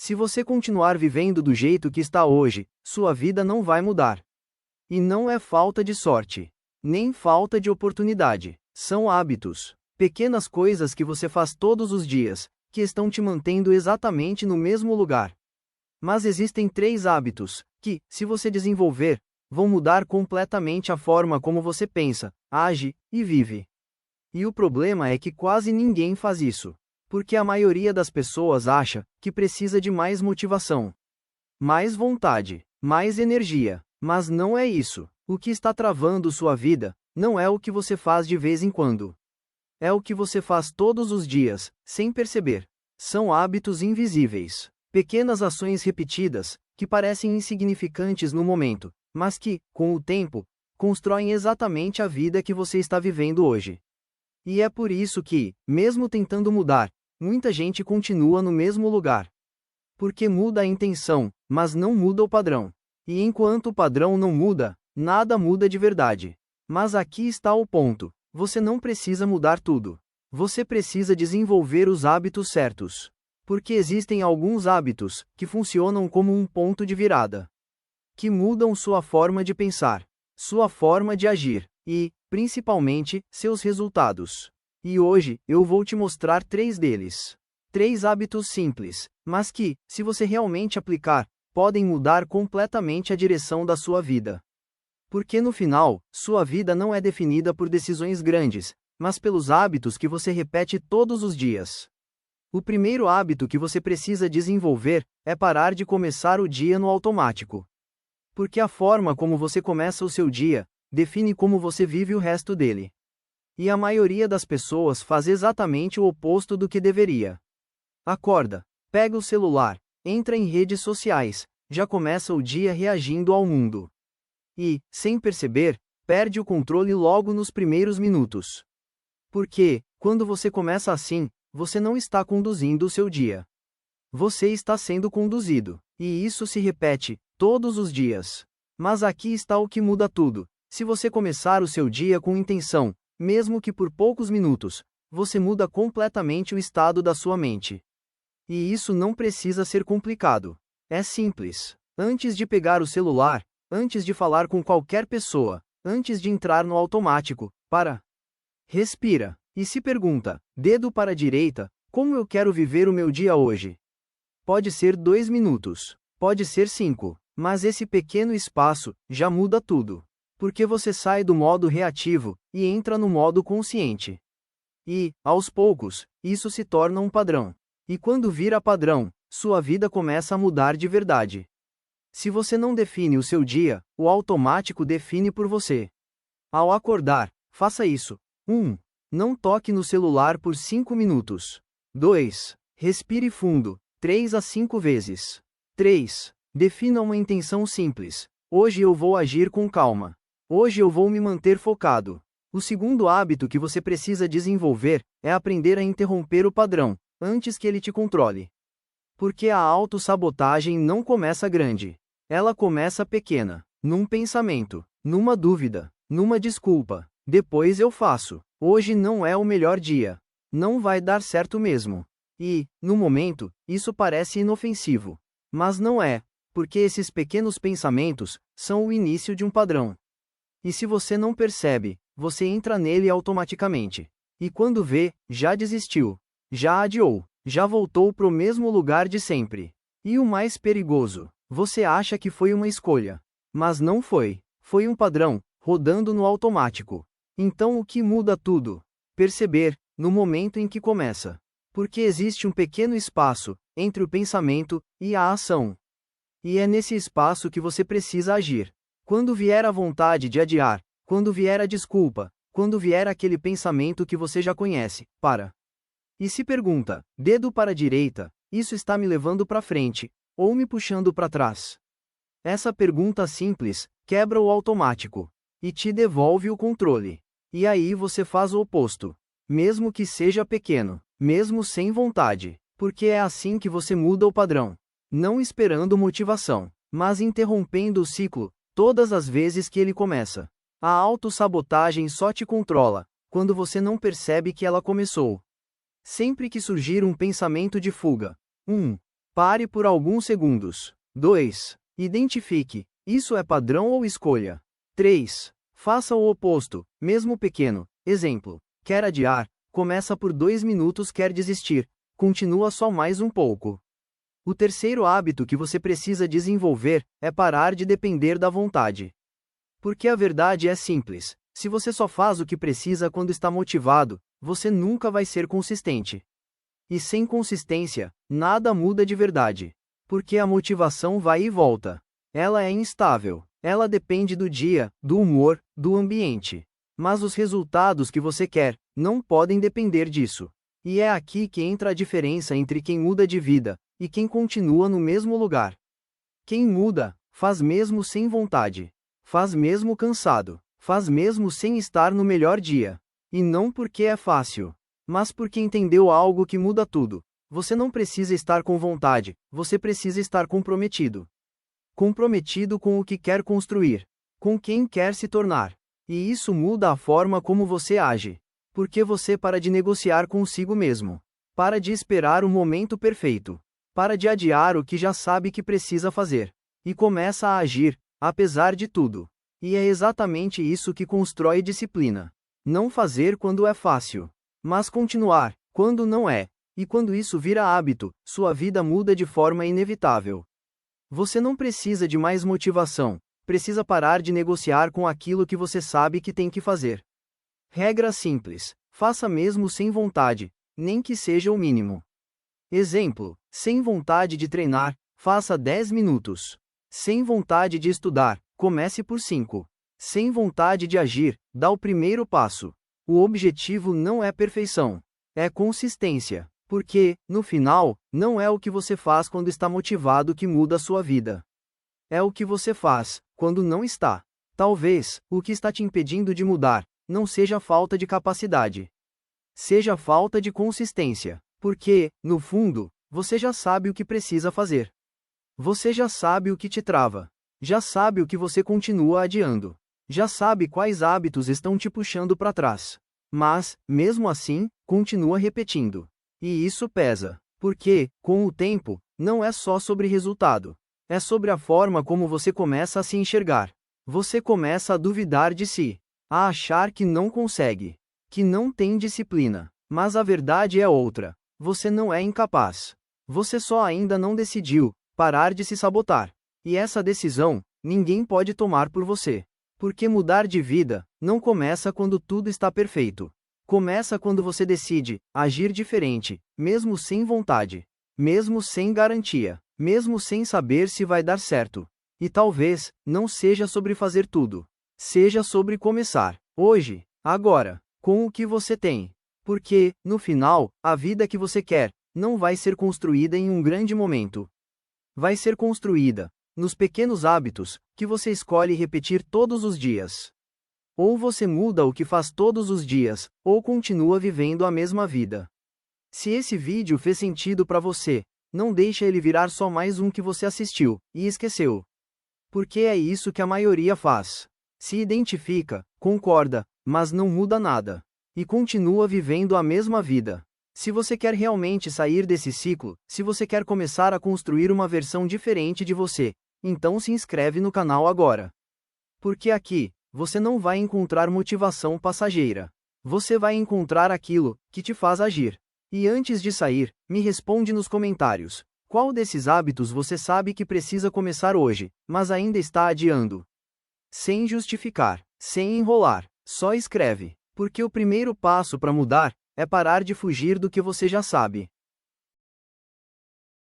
Se você continuar vivendo do jeito que está hoje, sua vida não vai mudar. E não é falta de sorte, nem falta de oportunidade. São hábitos, pequenas coisas que você faz todos os dias, que estão te mantendo exatamente no mesmo lugar. Mas existem 3 hábitos, que, se você desenvolver, vão mudar completamente a forma como você pensa, age e vive. E o problema é que quase ninguém faz isso. Porque a maioria das pessoas acha que precisa de mais motivação, mais vontade, mais energia. Mas não é isso. O que está travando sua vida não é o que você faz de vez em quando. É o que você faz todos os dias, sem perceber. São hábitos invisíveis. Pequenas ações repetidas, que parecem insignificantes no momento, mas que, com o tempo, constroem exatamente a vida que você está vivendo hoje. E é por isso que, mesmo tentando mudar, muita gente continua no mesmo lugar. Porque muda a intenção, mas não muda o padrão. E enquanto o padrão não muda, nada muda de verdade. Mas aqui está o ponto: você não precisa mudar tudo. Você precisa desenvolver os hábitos certos. Porque existem alguns hábitos que funcionam como um ponto de virada, que mudam sua forma de pensar, sua forma de agir e, principalmente, seus resultados. E hoje, eu vou te mostrar 3 deles. 3 hábitos simples, mas que, se você realmente aplicar, podem mudar completamente a direção da sua vida. Porque no final, sua vida não é definida por decisões grandes, mas pelos hábitos que você repete todos os dias. O primeiro hábito que você precisa desenvolver é parar de começar o dia no automático. Porque a forma como você começa o seu dia define como você vive o resto dele. E a maioria das pessoas faz exatamente o oposto do que deveria. Acorda, pega o celular, entra em redes sociais, já começa o dia reagindo ao mundo. E, sem perceber, perde o controle logo nos primeiros minutos. Porque, quando você começa assim, você não está conduzindo o seu dia. Você está sendo conduzido. E isso se repete, todos os dias. Mas aqui está o que muda tudo. Se você começar o seu dia com intenção, mesmo que por poucos minutos, você muda completamente o estado da sua mente. E isso não precisa ser complicado. É simples. Antes de pegar o celular, antes de falar com qualquer pessoa, antes de entrar no automático, para. Respira. E se pergunta, dedo para a direita, como eu quero viver o meu dia hoje? Pode ser 2 minutos, pode ser 5, mas esse pequeno espaço já muda tudo. Porque você sai do modo reativo e entra no modo consciente. E, aos poucos, isso se torna um padrão. E quando vira padrão, sua vida começa a mudar de verdade. Se você não define o seu dia, o automático define por você. Ao acordar, faça isso. 1. Não toque no celular por 5 minutos. 2. Respire fundo, 3 a 5 vezes. 3. Defina uma intenção simples. Hoje eu vou agir com calma. Hoje eu vou me manter focado. O segundo hábito que você precisa desenvolver é aprender a interromper o padrão, antes que ele te controle. Porque a autossabotagem não começa grande. Ela começa pequena, num pensamento, numa dúvida, numa desculpa. Depois eu faço. Hoje não é o melhor dia. Não vai dar certo mesmo. E, no momento, isso parece inofensivo. Mas não é, porque esses pequenos pensamentos são o início de um padrão. E se você não percebe, você entra nele automaticamente. E quando vê, já desistiu, já adiou, já voltou pro mesmo lugar de sempre. E o mais perigoso, você acha que foi uma escolha. Mas não foi. Foi um padrão, rodando no automático. Então o que muda tudo? Perceber, no momento em que começa. Porque existe um pequeno espaço entre o pensamento e a ação. E é nesse espaço que você precisa agir. Quando vier a vontade de adiar, quando vier a desculpa, quando vier aquele pensamento que você já conhece, para. E se pergunta, dedo para a direita, isso está me levando para frente, ou me puxando para trás? Essa pergunta simples quebra o automático e te devolve o controle. E aí você faz o oposto. Mesmo que seja pequeno, mesmo sem vontade, porque é assim que você muda o padrão. Não esperando motivação, mas interrompendo o ciclo, todas as vezes que ele começa. A autossabotagem só te controla, quando você não percebe que ela começou. Sempre que surgir um pensamento de fuga, Pare por alguns segundos. 2. Identifique: isso é padrão ou escolha? 3. Faça o oposto, mesmo pequeno. Exemplo: quer adiar? Começa por 2 minutos. Quer desistir? Continua só mais um pouco. O terceiro hábito que você precisa desenvolver é parar de depender da vontade. Porque a verdade é simples: se você só faz o que precisa quando está motivado, você nunca vai ser consistente. E sem consistência, nada muda de verdade. Porque a motivação vai e volta. Ela é instável. Ela depende do dia, do humor, do ambiente. Mas os resultados que você quer não podem depender disso. E é aqui que entra a diferença entre quem muda de vida e quem continua no mesmo lugar. Quem muda, faz mesmo sem vontade. Faz mesmo cansado. Faz mesmo sem estar no melhor dia. E não porque é fácil, mas porque entendeu algo que muda tudo. Você não precisa estar com vontade, você precisa estar comprometido. Comprometido com o que quer construir, com quem quer se tornar. E isso muda a forma como você age. Porque você para de negociar consigo mesmo. Para de esperar o momento perfeito. Para de adiar o que já sabe que precisa fazer. E começa a agir, apesar de tudo. E é exatamente isso que constrói disciplina. Não fazer quando é fácil, mas continuar quando não é. E quando isso vira hábito, sua vida muda de forma inevitável. Você não precisa de mais motivação, precisa parar de negociar com aquilo que você sabe que tem que fazer. Regra simples: faça mesmo sem vontade, nem que seja o mínimo. Exemplo: sem vontade de treinar, faça 10 minutos. Sem vontade de estudar, comece por 5. Sem vontade de agir, dá o primeiro passo. O objetivo não é perfeição, é consistência. Porque, no final, não é o que você faz quando está motivado que muda a sua vida. É o que você faz quando não está. Talvez, o que está te impedindo de mudar não seja falta de capacidade. Seja falta de consistência. Porque, no fundo, você já sabe o que precisa fazer. Você já sabe o que te trava. Já sabe o que você continua adiando. Já sabe quais hábitos estão te puxando para trás. Mas, mesmo assim, continua repetindo. E isso pesa. Porque, com o tempo, não é só sobre resultado. É sobre a forma como você começa a se enxergar. Você começa a duvidar de si. A achar que não consegue. Que não tem disciplina. Mas a verdade é outra. Você não é incapaz. Você só ainda não decidiu parar de se sabotar. E essa decisão, ninguém pode tomar por você. Porque mudar de vida não começa quando tudo está perfeito. Começa quando você decide agir diferente, mesmo sem vontade, mesmo sem garantia, mesmo sem saber se vai dar certo. E talvez não seja sobre fazer tudo. Seja sobre começar, hoje, agora, com o que você tem. Porque, no final, a vida que você quer não vai ser construída em um grande momento. Vai ser construída nos pequenos hábitos que você escolhe repetir todos os dias. Ou você muda o que faz todos os dias, ou continua vivendo a mesma vida. Se esse vídeo fez sentido para você, não deixe ele virar só mais um que você assistiu e esqueceu. Porque é isso que a maioria faz. Se identifica, concorda, mas não muda nada. E continua vivendo a mesma vida. Se você quer realmente sair desse ciclo, se você quer começar a construir uma versão diferente de você, então se inscreve no canal agora. Porque aqui, você não vai encontrar motivação passageira. Você vai encontrar aquilo que te faz agir. E antes de sair, me responde nos comentários: qual desses hábitos você sabe que precisa começar hoje, mas ainda está adiando? Sem justificar, sem enrolar, só escreve. Porque o primeiro passo para mudar é parar de fugir do que você já sabe.